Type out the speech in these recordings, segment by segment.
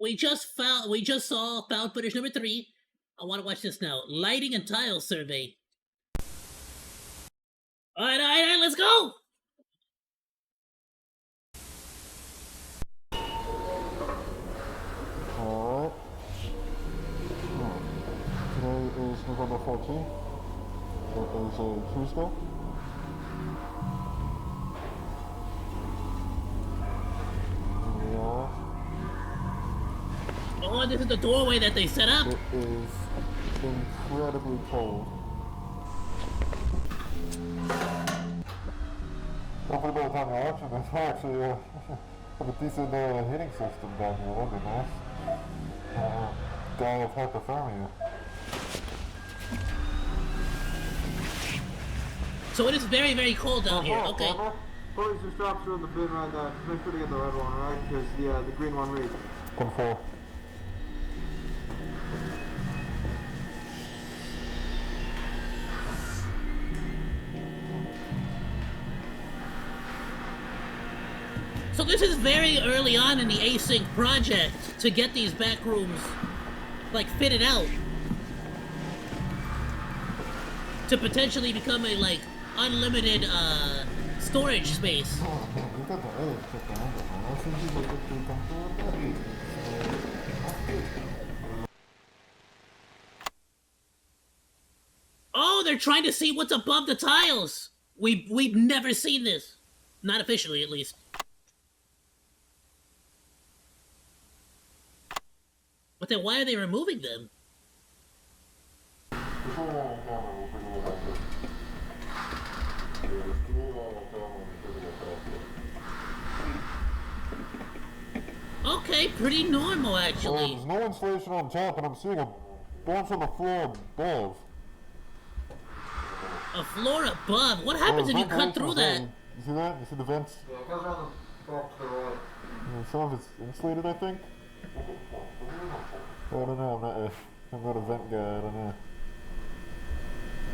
We just saw found footage number 3. I want to watch this now. Lighting and tile survey. All right, let's go. Alright. Today is November 14th. It is a Tuesday. Oh, this is the doorway that they set up. It is incredibly cold. Hopefully by the time you're watching this, I actually have a decent heating system down here. That'd be nice. Die of hypothermia. So it is very, very cold down here. Okay. Police and straps are in the bin right now. Make sure to get the red one, right? Because the green one reads. 10-4. So this is very early on in the async project to get these back rooms, like, fitted out. To potentially become a, like, unlimited, storage space. Oh, they're trying to see what's above the tiles! We've never seen this. Not officially, at least. But then why are they removing them? Okay, pretty normal, actually. There's no insulation on top, and I'm seeing a bunch on the floor above. A floor above? What happens if you cut through that? You see that? You see the vents? Yeah, it goes around the top to the right. Some of it's insulated, I think. I don't know, I'm not a vent guy, I don't know.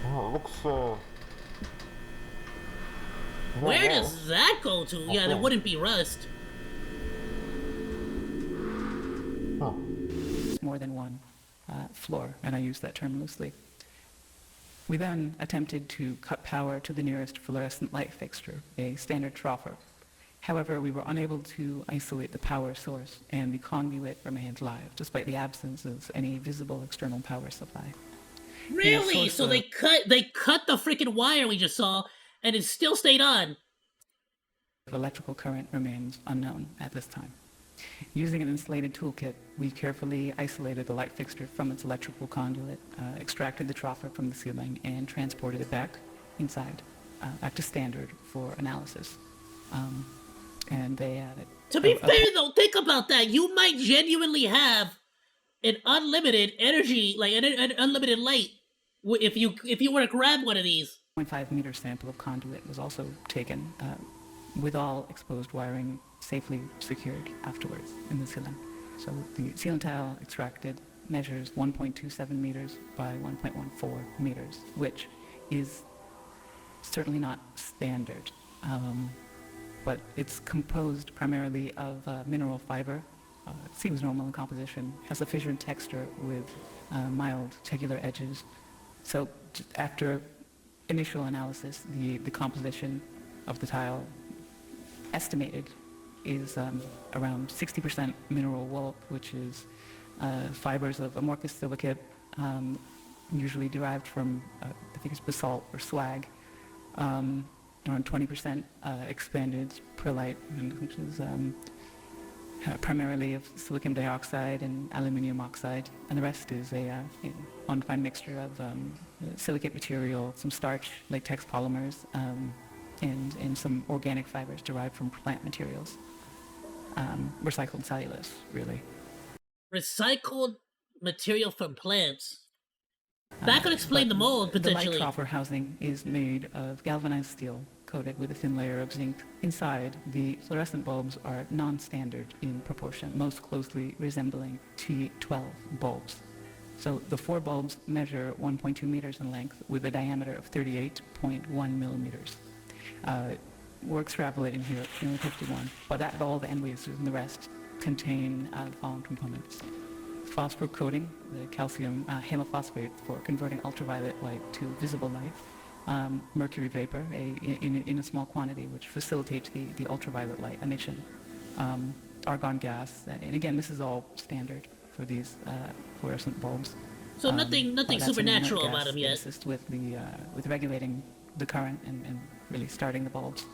Oh, it looks, Where does that go to? Yeah, there wouldn't be rust. Huh. More than one floor, and I use that term loosely. We then attempted to cut power to the nearest fluorescent light fixture, a standard troffer. However, we were unable to isolate the power source, and the conduit remained live, despite the absence of any visible external power supply. Really? So they cut the freaking wire we just saw, and it still stayed on. Electrical current remains unknown at this time. Using an insulated toolkit, we carefully isolated the light fixture from its electrical conduit, extracted the troffer from the ceiling, and transported it back inside, back to standard for analysis. And they added... To be fair, though, think about that. You might genuinely have an unlimited energy, like an unlimited light, if you were to grab one of these. 0.5 meter sample of conduit was also taken, with all exposed wiring safely secured afterwards in the ceiling. So the ceiling tile extracted measures 1.27 meters by 1.14 meters, which is certainly not standard. But it's composed primarily of mineral fiber. It seems normal in composition, has a fissured texture with mild tegular edges. So after initial analysis, the composition of the tile estimated is around 60% mineral wool, which is fibers of amorphous silicate, usually derived from, I think it's basalt or slag. Around 20% expanded perlite, which is primarily of silicon dioxide and aluminium oxide, and the rest is a undefined mixture of silicate material, some starch, latex polymers, and some organic fibers derived from plant materials. Recycled cellulose, really. Recycled material from plants. That could explain the mold, potentially. The light troffer housing is made of galvanized steel coated with a thin layer of zinc. Inside, the fluorescent bulbs are non-standard in proportion, most closely resembling T12 bulbs. So the 4 bulbs measure 1.2 meters in length with a diameter of 38.1 millimeters. We're extrapolating here at 51, but that's all the end waves and the rest contain the following components: phosphor coating, the calcium halophosphate for converting ultraviolet light to visible light, mercury vapor in a small quantity, which facilitates the ultraviolet light emission, argon gas, and again, this is all standard for these fluorescent bulbs. So nothing That's an inert supernatural gas about them that yet. assists with with regulating the current and really starting the bulbs.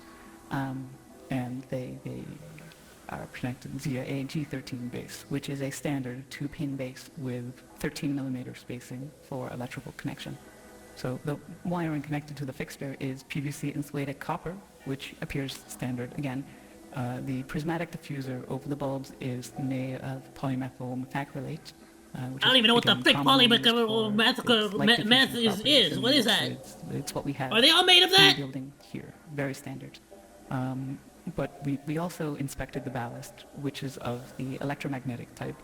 And they are connected via a G13 base, which is a standard 2-pin base with 13 millimeter spacing for electrical connection. So the wiring connected to the fixture is PVC insulated copper, which appears standard again. The prismatic diffuser over the bulbs is made of polymethyl methacrylate. I don't even know what the frick polymethyl meth is. What is that? It's what we have. Are they all made of in that? the building here, very standard. But we also inspected the ballast, which is of the electromagnetic type.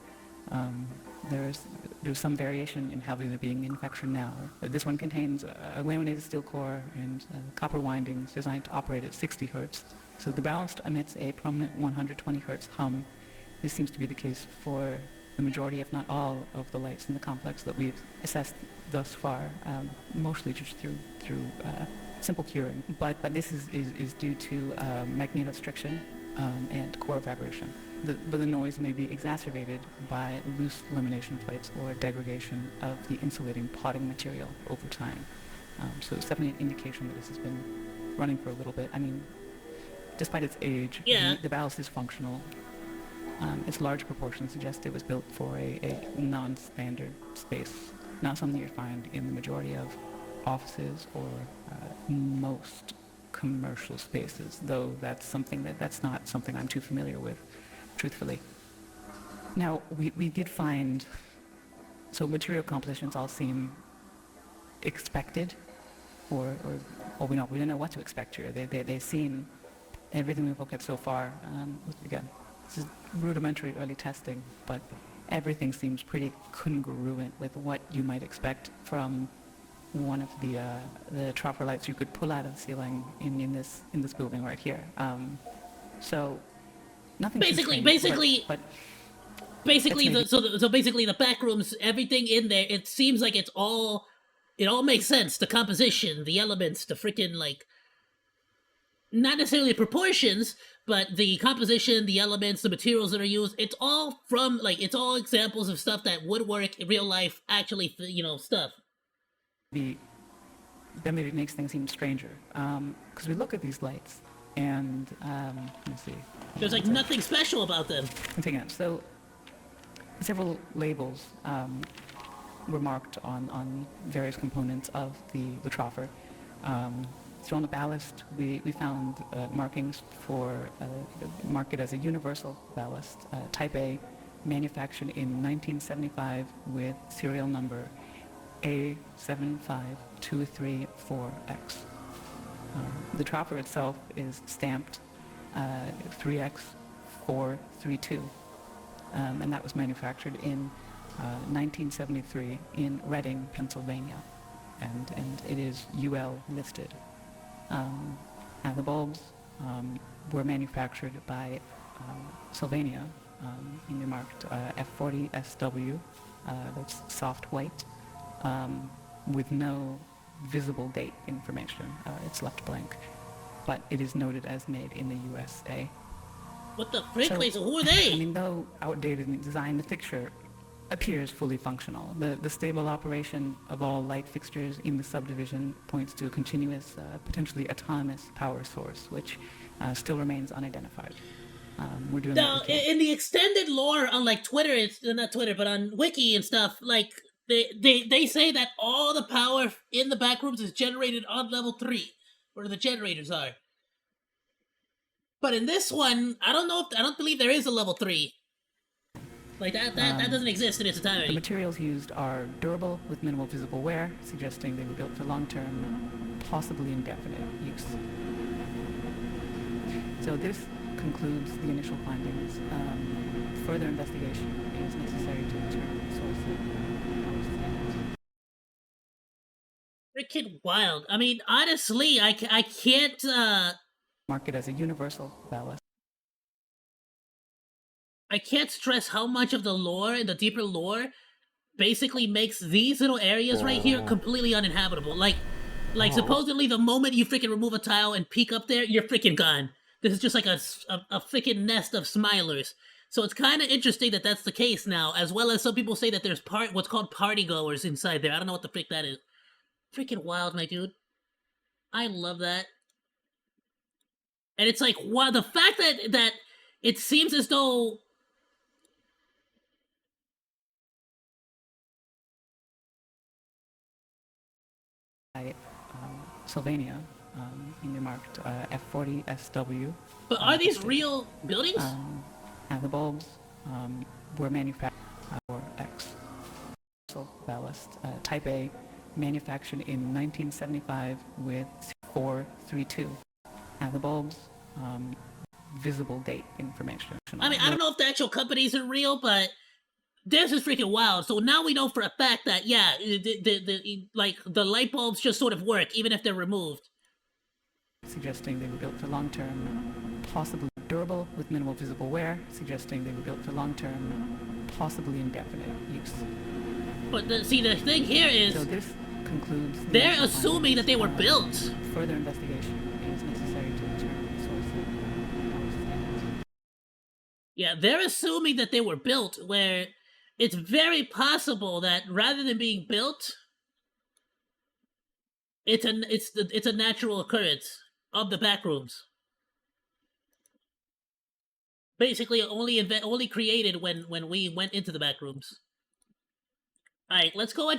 There's some variation in how they're being manufactured now. This one contains a laminated steel core and copper windings designed to operate at 60 hertz. So the ballast emits a prominent 120 hertz hum. This seems to be the case for the majority, if not all, of the lights in the complex that we've assessed thus far, mostly just through simple curing. But this is due to magnetostriction and core vibration. But the noise may be exacerbated by loose lamination plates or degradation of the insulating potting material over time. So it's definitely an indication that this has been running for a little bit. I mean, despite its age, the ballast is functional. Its large proportions suggest it was built for a non-standard space, not something you find in the majority of offices or most commercial spaces, though that's not something I'm too familiar with, truthfully. Now, we did find, so material compositions all seem expected, or we don't know what to expect here. They seem, everything we've looked at so far, again, this is rudimentary early testing, but everything seems pretty congruent with what you might expect from one of the tropper lights you could pull out of the ceiling in this building right here. So nothing. Basically, the back rooms, everything in there, it seems like it all makes sense. The composition, the elements, the freaking like, not necessarily proportions, but the composition, the elements, the materials that are used. It's all examples of stuff that would work in real life. Actually, stuff. That maybe makes things seem stranger, because we look at these lights and let me see. There's like nothing special about them. So several labels were marked on various components of the troffer. So on the ballast, we found markings for mark it as a universal ballast, Type A, manufactured in 1975 with serial number A75234X. The troffer itself is stamped 3X432, and that was manufactured in 1973 in Reading, Pennsylvania, and it is UL listed. And the bulbs were manufactured by Sylvania, and they're marked F40SW, that's soft white, with no visible date information. It's left blank, but it is noted as made in the USA. What the frick? So, So who are they? I mean, though outdated in design, the fixture appears fully functional. The stable operation of all light fixtures in the subdivision points to a continuous, potentially autonomous power source, which still remains unidentified. We're doing Now, what we can. in the extended lore on like Twitter, it's not Twitter, but on Wiki and stuff, like they say that all the power in the back rooms is generated on level 3, where the generators are. But in this one, I don't believe there is a level 3. Like that doesn't exist in its The entirety. materials used are durable with minimal visible wear, suggesting they were built for long-term, possibly indefinite use. So this concludes the initial findings. Further investigation is necessary to determine the source of Freaking wild. I mean, honestly, I can't. mark it as a universal ballast. I can't stress how much of the lore and the deeper lore basically makes these little areas right here completely uninhabitable. Like supposedly the moment you freaking remove a tile and peek up there, you're freaking gone. This is just like a freaking nest of smilers. So it's kind of interesting that that's the case now, as well as some people say that there's what's called party goers inside there. I don't know what the frick that is. Freaking wild, my dude. I love that. And it's like, wow, the fact that it seems as though Sylvania, and they marked F40SW. but are these real buildings? And the bulbs were manufactured for X. Ballast, Type A, manufactured in 1975 with 432. And the bulbs, visible date information. I mean, I don't know if the actual companies are real, but this is freaking wild. So now we know for a fact that, yeah, the light bulbs just sort of work, even if they're removed. Suggesting they were built for long-term, possibly durable with minimal visible wear, suggesting they were built for long-term, possibly indefinite use. But the thing here is, so this concludes they're assuming that they were built. Further investigation is necessary to determine the source of Yeah, they're assuming that they were built, where it's very possible that rather than being built, it's a natural occurrence of the backrooms. Basically, only created when we went into the backrooms. All right, let's go